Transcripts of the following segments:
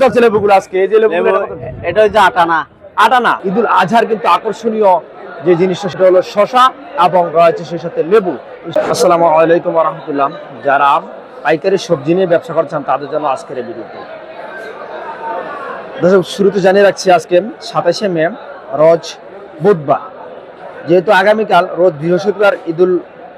চলছে লেবুগুলো আজকে এই যে লেবুগুলো এটা হচ্ছে আটানা। আটানা ঈদুল আজহার কিন্তু আকর্ষণীয় যে জিনিসটা সেটা হলো শশা এবং রয়েছে সেই সাথে লেবু। আসসালামু আলাইকুম ওয়া রাহমাতুল্লাহ। যারা পাইকারি সবজি নিয়ে ব্যবসা করছেন তাদের জন্য আজকের এই ভিডিওটি। দর্শক শুরুতে জানিয়ে রাখছি আজকে 27শে মে রোজ বুধবার, যেহেতু আগামীকাল রোজ বৃহস্পতিবার ঈদুল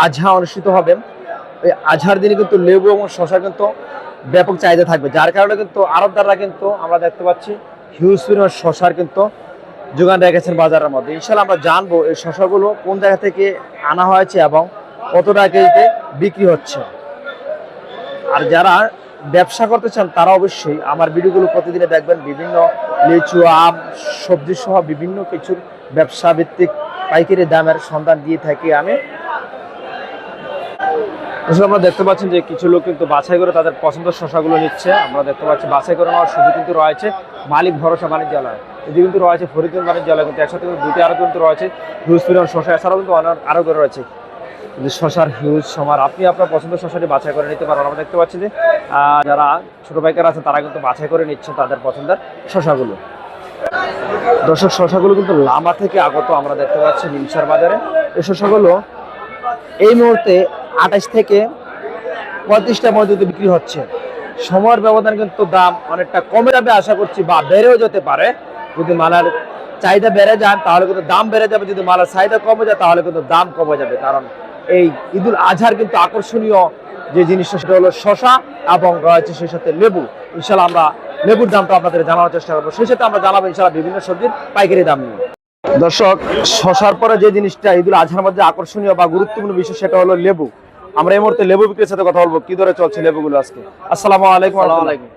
আজহা অনুষ্ঠিত হবে। ওই আজহার দিনে কিন্তু লেবু এবং শশা কিন্তু ব্যাপক চাহিদা থাকবে, যার কারণে কিন্তু আড়তদাররা কিন্তু আমরা দেখতে পাচ্ছি হিউজ পরিমাণ শশার কিন্তু যোগান রেখেছেন বাজারের মধ্যে। ইনশাআল্লাহ আমরা জানবো এই শশাগুলো কোন জায়গা থেকে আনা হয়েছে এবং কত টাকা কেজিতে বিক্রি হচ্ছে। আর যারা ব্যবসা করতে চান তারা অবশ্যই আমার ভিডিওগুলো প্রতিদিনে দেখবেন। বিভিন্ন লিচু, আম, সবজি সহ বিভিন্ন কিছুর ব্যবসা ভিত্তিক পাইকারি দামের সন্ধান দিয়ে থাকি আমি। আমরা দেখতে পাচ্ছেন যে কিছু লোক কিন্তু বাছাই করে তাদের পছন্দের শশাগুলো নিচ্ছে। আমরা দেখতে পাচ্ছি বাছাই করে নেওয়ার সুযোগ কিন্তু রয়েছে মালিক ভরসা বাণিজ্যালয়। এটি কিন্তু রয়েছে ফরিদগঞ্জ বাণিজ্যালয়, কিন্তু একসাথে কিন্তু দুটি আরো কিন্তু রয়েছে হিউজ পরিমাণ শশা, এছাড়াও কিন্তু আরো করে রয়েছে শশার হিউজ সমার। আপনি আপনার পছন্দের শশাটি বাছাই করে নিতে পারেন। আমরা দেখতে পাচ্ছি যে যারা ছোট পাইকার আছে তারা কিন্তু বাছাই করে নিচ্ছেন তাদের পছন্দের শশাগুলো। দর্শক শশাগুলো কিন্তু লামা থেকে আগত আমরা দেখতে পাচ্ছি নিমসার বাজারে। এই শশাগুলো এই মুহূর্তে 28 থেকে 35 টাকার মধ্যে বিক্রি হচ্ছে। সময়ের ব্যবধান কিন্তু দাম অনেকটা কমে যাবে আশা করছি, বা বেড়েও যেতে পারে। যদি মালার চাহিদা বেড়ে যায় তাহলে কিন্তু দাম বেড়ে যাবে, যদি মালার চাহিদা কমে যায় তাহলে কিন্তু দাম কমে যাবে। কারণ এই ঈদুল আজহার কিন্তু আকর্ষণীয় যে জিনিসটা সেটা হলো শশা এবং রয়েছে সেই সাথে লেবু। ইনশাআল্লাহ আমরা লেবুর দামটা আপনাদের জানানোর চেষ্টা করবো, সেই সাথে আমরা জানাবো ইনশাআল্লাহ বিভিন্ন সবজির পাইকারি দাম নিয়ে। দর্শক শশার পরে যে জিনিসটা ঈদুল আজহার মধ্যে আকর্ষণীয় বা গুরুত্বপূর্ণ বিষয় সেটা হলো লেবু। আমরা এই মুহূর্তে লেবু বিক্রির সাথে কথা বলবো, কি দরে চলছে লেবুগুলো আজকে। আসসালামু আলাইকুম।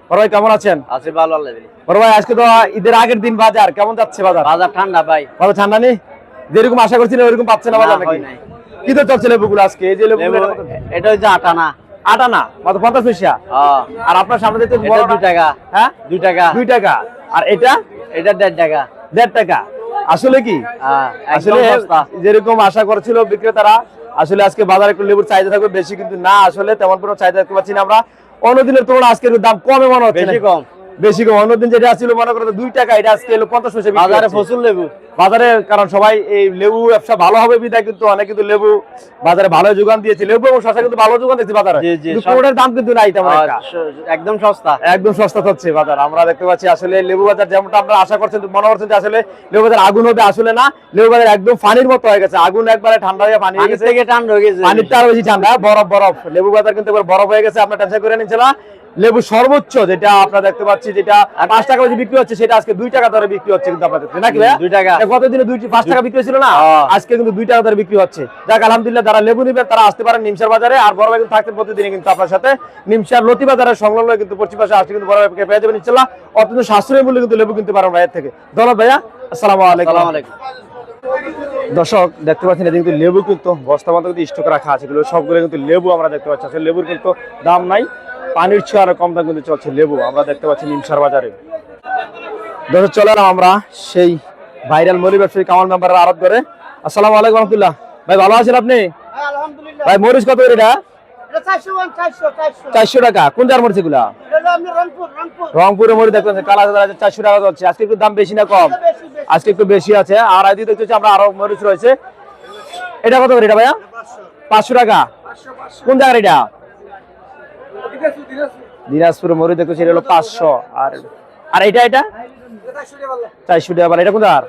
বড় ভাই কেমন আছেন? আছি ভালো আলহামদুলিল্লাহ। বড় ভাই আজকে তো ঈদের আগের দিন, বাজার কেমন যাচ্ছে? বাজার ঠান্ডা ভাই। বাজার ঠান্ডা নেই, যেরকম আশা করছিলেন ওইরকম পাচ্ছেন না বাজার নাকি? কি দরে চলছে লেবুগুলো আজকে? এই যে লেবুগুলো এটা হচ্ছে আটানা। আটানা মাত্র 50 পয়সা। আর আপনার সামনে দেখতে 2 টাকা। হ্যাঁ 2 টাকা। 2 টাকা। আর এটা 1.5 টাকা। 1.5 টাকা। আসলে কি আসলে যেরকম আশা করছিল বিক্রেতারা, আসলে আজকে বাজারে একটু লেবুর চাহিদা থাকবে বেশি, কিন্তু না, আসলে তেমন কোনো চাহিদা দেখতে পাচ্ছি না আমরা। অন্যদিনের তুলনায় আজকের দাম কমে মনে হচ্ছে। বেশি কম। অন্যদিন যেটা ছিল মনে করো 2 টাকা, এটা আজকে এলো 50 পয়সা। বাজারে প্রচুর লেবু বাজারে, কারণ সবাই এই লেবু ব্যবসা ভালো হবে বিধায় কিন্তু অনেক কিন্তু লেবু বাজারে ভালো যোগান দিয়েছে। লেবু এবং শশা কিন্তু ভালো যোগান দিচ্ছে বাজারে, কিন্তু কোনোটার দাম কিন্তু নাই তেমন একটা। একদম সস্তা, একদম সস্তা হচ্ছে বাজার। আমরা দেখতে পাচ্ছি আসলে লেবু বাজার যেমনটা আমরা আশা করছেন, মনে করছেন যে আসলে লেবু বাজার আগুন হবে, আসলে না। লেবু বাজার একদম পানির মতো হয়ে গেছে, আগুন একবারে ঠান্ডা হয়ে পানি হয়ে গেছে, ঠান্ডা হয়ে গেছে, পানির আরো বেশি ঠান্ডা, বরফ বরফ। লেবু বাজার কিন্তু এবার বরফ হয়ে গেছে, আপনার টেনশন করে নিচ্ছিলাম। লেবু সর্বোচ্চ যেটা আপনারা দেখতে পাচ্ছি, যেটা 5 টাকা বিক্রি হচ্ছে, সেটা আজকে 2 টাকা দরে বিক্রি হচ্ছে কিন্তু আপনাদের নাকি ভাই? 2 টাকা। গতদিনে 5 টাকা বিক্রি ছিল না, আজকে কিন্তু 2 টাকা দরে বিক্রি হচ্ছে। যাক আলহামদুলিল্লাহ, যারা লেবু নেবেন তারা আসতে পারেন নিমসার বাজারে। আর বড় ভাই কিন্তু থাকতে প্রতিদিন কিন্তু আপনার সাথে নিমসার লতি বাজারের সংলগ্ন কিন্তু পশ্চিম পাশে আসলে কিন্তু বড় ভাইকে পেয়ে যাবেন ইনশাআল্লাহ। অত্যন্ত সাশ্রয়ী মূল্যে কিন্তু লেবু কিনতে পারেন ভাইয়ের থেকে। ধন্যবাদ ভাইয়া, আসসালামু আলাইকুম। দর্শক দেখতে পাচ্ছেন এদিকে কিন্তু লেবু কিন্তু বস্তাবন্ধ কিন্তু স্টকে রাখা আছে, এগুলো সবগুলো কিন্তু লেবু আমরা দেখতে পাচ্ছি। আসলে লেবুর কিন্তু দাম নাই, পানির চেয়ে আরো কম দাম কিন্তু চলছে লেবু আমরা দেখতে পাচ্ছি নিমসার বাজারে। দর্শক চলে এলাম আমরা সেই ভাইরাল মরিচ ব্যবসায়ী কামাল মেম্বারের আড়ত করে। আসসালামু আলাইকুম রহমতুল্লাহ। ভাই ভালো আছেন আপনি? ভাই মরিচ কত করে এটা? 400 টাকা। কোন জার মরিচ এগুলা? রংপুরের মরিচ দেখবেন কালা 400 টাকা যাচ্ছে। আজকে একটু দাম বেশি না কম? আজকে একটু বেশি আছে। আর আজ দেখতে আমরা আরো মরিচ রয়েছে। এটা কত করে এটা ভাইয়া? 500 টাকা। কোন জায়গার এটা? দিনাজপুর মরিচ দেখতেছি, এটা হলো 500। আর এটা 400 টাকা। এটা কোন জায়গার?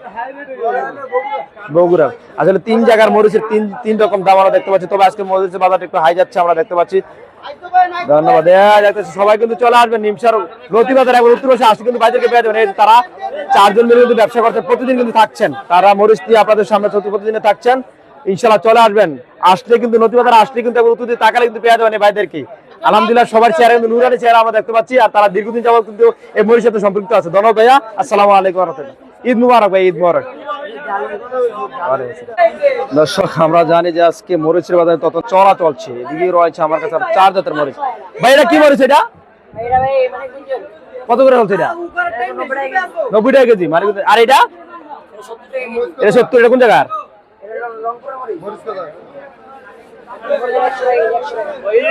বগুড়া। আসলে 3 জায়গার মরিচের 3 রকম দাম আমরা দেখতে পাচ্ছি। তবে আজকে মরিচের বাজারটা একটু হাই যাচ্ছে আমরা দেখতে পাচ্ছি। ধন্যবাদ। সবাই কিন্তু চলে আসবেন নিমসার লতি বাজার, একবার উত্তর পাশে আসলে কিন্তু বাইরেকে পেয়ে যাবেন। তারা 4 জন মিলে কিন্তু ব্যবসা করছেন, প্রতিদিন কিন্তু থাকছেন তারা মরিচ দিয়ে আপনাদের সামনে প্রতিদিনে থাকছেন। ইনশাআল্লাহ চলে আসবেন। আসলে কিন্তু নদী বাজার আসলে কিন্তু উত্তর দিয়ে তাকালে কিন্তু পেয়ে যাবেন এই ভাইদেরকে। আলহামদুলিল্লাহ সবার চেহারা কিন্তু নুরানি চেহারা আমরা দেখতে পাচ্ছি, আর তারা দীর্ঘদিন যাবত কিন্তু এই মরিচের সাথে সম্পৃক্ত আছে। ধন্যবাদ ভাইয়া, আসসালামু আলাইকুম ওয়া রাহমাতুল্লাহ। ঈদ মুবারক ভাই, ঈদ মুবারক। দর্শক আমরা জানি যে আজকে মরিচের বাজারে তত চড়া চলছে। এদিকে রয়েছে আমার কাছে 4 জাতের মরিচ। ভাই এটা কি মরিচ? এটা কত করে চলছে? এটা 90 টাকা কেজি। আর এটা 70। এটা কোন জায়গার?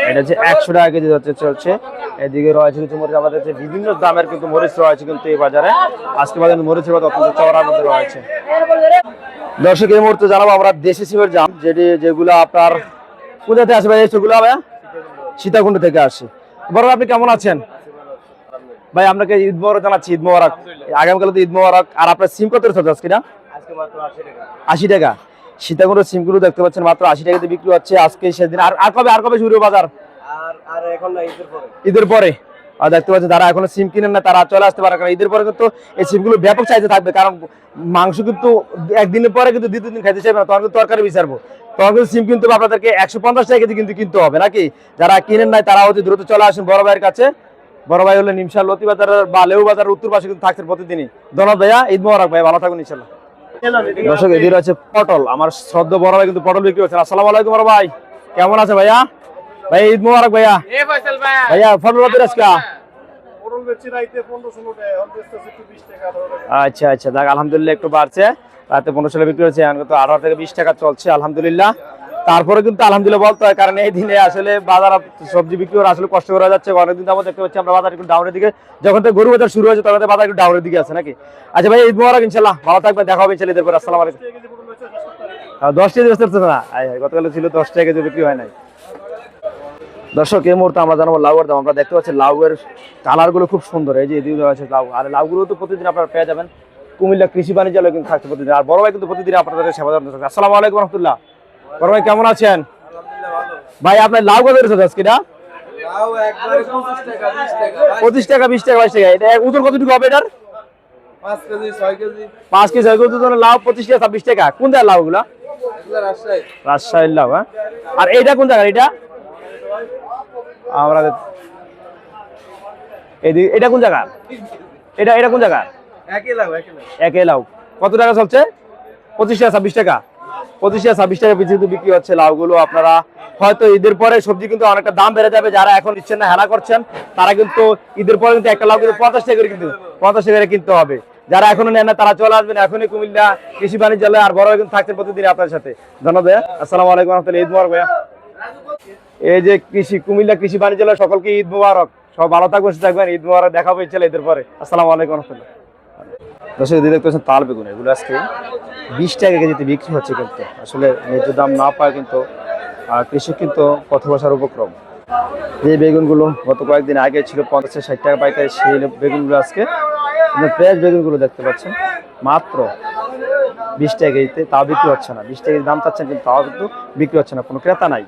এটা হচ্ছে 100 টাকা কেজি হচ্ছে চলছে। এদিকে রয়েছে কিছু মরিচ, আমাদের যে বিভিন্ন দামের কিন্তু মরিচ রয়েছে কিন্তু এই বাজারে। আজকে বাজারে মরিচের বাজার অত্যন্ত চড়ার মধ্যে রয়েছে। দর্শক এই মুহূর্তে জানাবো আমরা দেশি সিমের দাম, যেগুলো আপনার কোথা থেকে আসে ভাই? সেগুলো ভাইয়া সীতাকুণ্ড থেকে আসে। বড় ভাই, আপনি কেমন আছেন? ভাই আপনাকে ঈদ মোবারক জানাচ্ছি। ঈদ মোবারক, আগামীকাল তো ঈদ মোবারক। আর আপনার সিম কত চলছে আজকে? না 80 টাকা। সীতাকুণ্ডের সিমগুলো দেখতে পাচ্ছেন মাত্র 80 টাকাতে বিক্রি হচ্ছে আজকে সেদিন। আর কবে শুরু হবে বাজার? আর এখন না, ঈদের পরে। আর দেখতে পাচ্ছেন যারা এখনো সিম কিনেন না তারা চলে আসতে পারে, কারণ ঈদের পরে কিন্তু এই সিমগুলো ব্যাপক চাইতে থাকবে। কারণ মাংস কিন্তু একদিনের পরে কিন্তু দ্বিতীয় দিন খাইতে চাইবে না, তখন কিন্তু তরকারি বিচারবো, তখন কিন্তু সিম কিন্তু আপনাদেরকে 150 টাকা কেজি কিন্তু কিনতে হবে নাকি। যারা কিনেন নাই তারা অতি দ্রুত চলে আসেন বড় ভাইয়ের কাছে। বড় ভাই হলে নিমশাল লতি বাজার বা লেউ বাজারের উত্তর পাশে কিন্তু থাকছেন প্রতিদিনই। ধন্যবাদ ভাইয়া, ঈদ মোবারক ভাই, ভালো থাকুন ইনশাল্লাহ। দর্শক এদিকে আছে পটল, আমার শ্রদ্ধা বড় ভাই কিন্তু পটল বিক্রি করছেন। আসসালামু আলাইকুম বড় ভাই, কেমন আছে ভাইয়া? ভাই ঈদ মোবারক ভাইয়া। ভাইয়া পটল কত আজকে? আচ্ছা আচ্ছা, দেখ আলহামদুলিল্লাহ একটু বাড়ছে, রাতে 1500 টাকা বিক্রি হচ্ছে, এখন কিন্তু 18 থেকে 20 টাকা চলছে আলহামদুলিল্লাহ। তারপরে কিন্তু আলহামদুলিল্লাহ বলতে হয়, কারণ এই দিনে আসলে বাজার সবজি বিক্রি করা আসলে কষ্ট করা যাচ্ছে। অনেকদিন যাবত দেখতে পাচ্ছি আমরা বাজার একটু ডাউনের দিকে, যখন থেকে গরু বাজার শুরু হয়েছে তখন থেকে বাজার একটু ডাউনের দিকে আছে নাকি। আচ্ছা ভাই ঈদ মোবারক ইনশাল্লাহ, ভালো থাকবেন, দেখা হবে ইনশাল্লাহ ঈদের পর। আসসালামু আলাইকুম। 10 কেজি বেচতে হচ্ছে না, গতকালে ছিল 10 টাকা কেজি, বিক্রি হয় নাই। দর্শক এই মুহূর্তে আমরা জানাবো লাউয়ের দাম। আমরা দেখতে পাচ্ছি লাউয়ের কালার গুলো খুব সুন্দর, এই যে এদিকে আছে লাউ। আর লাউগুলো তো প্রতিদিন আপনারা পেয়ে যাবেন কুমিল্লা কৃষি বাণিজ্যালয় কিন্তু থাকছে প্রতিদিন। আর বড় ভাই কিন্তু প্রতিদিন আপনাদের সেবা যত্ন থাকছে। আসসালামু আলাইকুম রহমতুল্লাহ। বড় ভাই কেমন আছেন? ভাই আপনার লাউ কত রয়েছে আজকে? এটা 25 টাকা, 20 টাকা, 22 টাকা। এটা ওজন কতটুকু হবে এটার? 5 কেজি 6 কেজি। 5 কেজি 6 কেজি ওজনের লাউ 25 টাকা 26 টাকা। কোন জায়গার লাউ গুলা? রাজশাহীর লাউ। হ্যাঁ, আর এইটা কোন জায়গার? এটা আমরা এটা কোন জায়গা? এটা কোন জায়গা? একই লাউ। কত টাকা চলছে? 25 টাকা 26 টাকা। 25 টাকা 26 টাকা পিছু বিক্রি হচ্ছে লাউগুলো। আপনারা হয়তো ঈদের পরে সবজি কিন্তু অনেকটা দাম বেড়ে যাবে, যারা এখন নিচ্ছেন না, হেলা করছেন, তারা কিন্তু ঈদের পরে কিন্তু একটা লাউ কিন্তু 50 টাকা করে, কিন্তু 50 টাকা করে কিনতে হবে। যারা এখনো নেন না তারা চলে আসবেন এখনই কুমিল্লা কৃষি বাণিজ্যালয়। আর বড় ভাই কিন্তু থাকছেন প্রতিদিন আপনার সাথে। ধন্যবাদ ভাইয়া, আসসালামু আলাইকুম রহমতুল্লাহ। ঈদ মোবারক ভাইয়া। এই যে কুমিল্লা কৃষি বাণিজ্যালয়, সকলকে ঈদ মোবারক। সব ভালো থাকবেন, সুস্থ থাকবেন। ঈদ মোবারক, দেখা হবে ইনশাআল্লাহ ঈদের পরে। আসসালামু আলাইকুম রহমতুল্লাহ। দর্শক দেখতে পাচ্ছেন তাল বেগুন, এগুলো আজকে 20 টাকা কেজিতে বিক্রি হচ্ছে। কিন্তু আসলে ন্যায্য দাম না পায় কিন্তু কৃষক কিন্তু পথ বসার উপক্রম। যে বেগুনগুলো গত কয়েকদিন আগে ছিল 50-60 টাকা পাইকারি, সেই বেগুনগুলো আজকে ফ্রেশ বেগুনগুলো দেখতে পাচ্ছেন মাত্র 20 টাকা কেজিতে, তাও বিক্রি হচ্ছে না। 20 টাকা দাম চাচ্ছেন কিন্তু তাও কিন্তু বিক্রি হচ্ছে না, কোনো ক্রেতা নাই।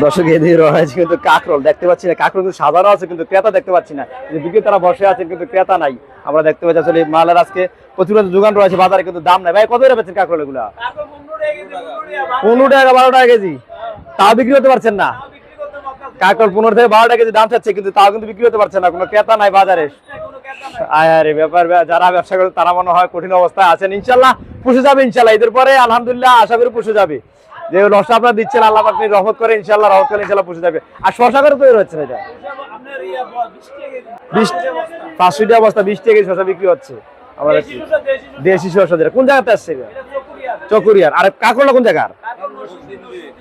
দর্শক এদিকে রয়েছে কিন্তু কাঁকরোল দেখতে পাচ্ছি না, কাঁকরোল কিন্তু সাধারণ আছে কিন্তু ক্রেতা দেখতে পাচ্ছি না। বিক্রেতারা বসে আছেন কিন্তু ক্রেতা নাই। আমরা দেখতে পাচ্ছি আসলে মালের আজকে প্রচুর যোগান রয়েছে বাজারে, কিন্তু দাম নাই। ভাই কত করে বেচেন কাঁকরোল এগুলা? 15 টাকা 12 টাকা কেজি, তাও বিক্রি হতে পারছেন না। কাঁকরোল 15 থেকে 12 টাকা কেজি দাম চাচ্ছে, কিন্তু তাও কিন্তু বিক্রি হতে পারছে না, কোনো ক্রেতা নাই বাজারে। আরে ব্যাপার, যারা ব্যবসা করে তারা মনে হয় কঠিন অবস্থায় আছেন। ইনশাল্লাহ পুষে যাবে, ইনশাল্লাহ ঈদের পরে আলহামদুলিল্লাহ আশা করি পুষে যাবে। যে লসটা আপনারা দিচ্ছেন আল্লাহ আপনি রহমত করে ইনশাল্লাহ, রহমত করে ইনশাল্লাহ পুষে যাবে। আর শশা করে তৈরি হচ্ছে না, এটা 500 টাকা বস্তা, 20 টাকা শশা বিক্রি হচ্ছে। আমাদের দেশি শশা কোন জায়গাতে আসছে? চকুরিয়ার। আর কাঁকড়া কোন জায়গার?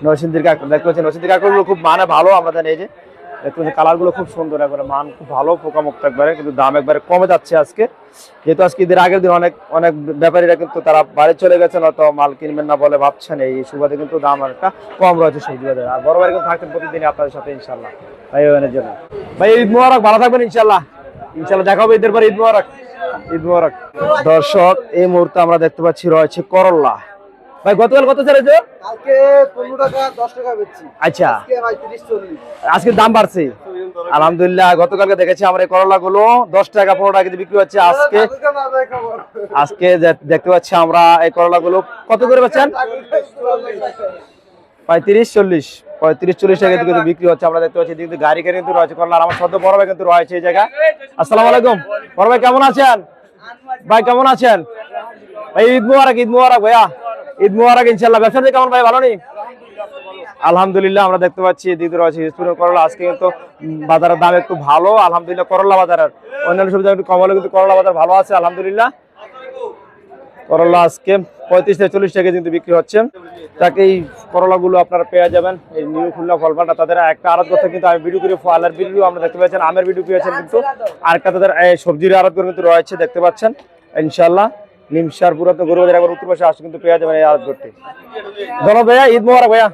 নরসিংদীর কাঁকড়া দেখতে পাচ্ছেন। নরসিংদীর কাঁকড়াগুলো খুব মানে ভালো, আমরা জানি। এই যে দেখতে পাচ্ছেন কালার গুলো খুব সুন্দর, একবারে মান খুব ভালো, পোকামুক্ত একবারে, কিন্তু দাম একবারে কমে যাচ্ছে আজকে। যেহেতু আজকে ঈদের আগের দিন অনেক অনেক ব্যাপারীরা কিন্তু তারা বাড়ি চলে গেছেন, হয়তো মাল কিনবেন না বলে ভাবছেন, এই সুবাদে কিন্তু দাম একটা কম রয়েছে সবজি বাজারে। আর বড় ভাই কিন্তু থাকতেন প্রতিদিন আপনাদের সাথে ইনশাল্লাহ। ভাই ওখানের জন্য ভাই ঈদ মোবারক, ভালো থাকবেন ইনশাল্লাহ। ইনশাল্লাহ দেখা হবে ঈদের পরে। ঈদ মোবারক, ঈদ মোবারক। দর্শক এই মুহূর্তে আমরা দেখতে পাচ্ছি রয়েছে করল্লা। ভাই গতকাল কত ছেড়েছে? কালকে 15 টাকা 10 টাকা বেচছি। আচ্ছা, আজকে ভাই 30-40। আজকে দাম বাড়ছে আলহামদুলিল্লাহ। গতকালকে দেখেছি আমরা এই করলা গুলো 10 টাকা 15 টাকা কেজি বিক্রি হচ্ছে। আজকে দেখতে পাচ্ছি আমরা এই করলা গুলো কত করে বেচেন? 35-40, 35-40 টাকা কিন্তু বিক্রি হচ্ছে। আমরা দেখতে পাচ্ছি কিন্তু গাড়ি কিন্তু রয়েছে করলা। আর আমার সদ্য বড় ভাই কিন্তু রয়েছে এই জায়গায়। আসসালামু আলাইকুম বড় ভাই, কেমন আছেন? ভাই কেমন আছেন? ভাই ঈদ মোবারক, ঈদ মোবারক ভাইয়া, ঈদ মোবারক ইনশাআল্লাহ। ব্যবসা কেমন ভাই, ভালো নেই? আলহামদুলিল্লাহ আমরা দেখতে পাচ্ছি এদিকে রয়েছে করলা। আজকে কিন্তু বাজারের দাম একটু ভালো আলহামদুলিল্লাহ। করলা বাজারের অন্যান্য সবজি একটু কম হলে কিন্তু করলা বাজার ভালো আছে আলহামদুলিল্লাহ। করলা আজকে 35 থেকে 40 টাকা কিন্তু বিক্রি হচ্ছে। তাকে এই করলাগুলো আপনারা পেয়ে যাবেন এই নিউ খুলনা ফলপান্ডা। তাদের একটা আড়ত করতে কিন্তু আমি ভিডিও করে ফলের ভিডিও আমরা দেখতে পাচ্ছেন, আমের ভিডিও পেয়েছেন কিন্তু আরেকটা তাদের সবজির আড়ত করে কিন্তু রয়েছে দেখতে পাচ্ছেন ইনশাআল্লাহ। নিমসার পুরাতন গরুবাজার একবার উত্তর পাশে আসে কিন্তু পেয়ে যাবেন এই আড়ত করতে। ধন্যবাদ ভাইয়া, ঈদ মোবারক ভাইয়া।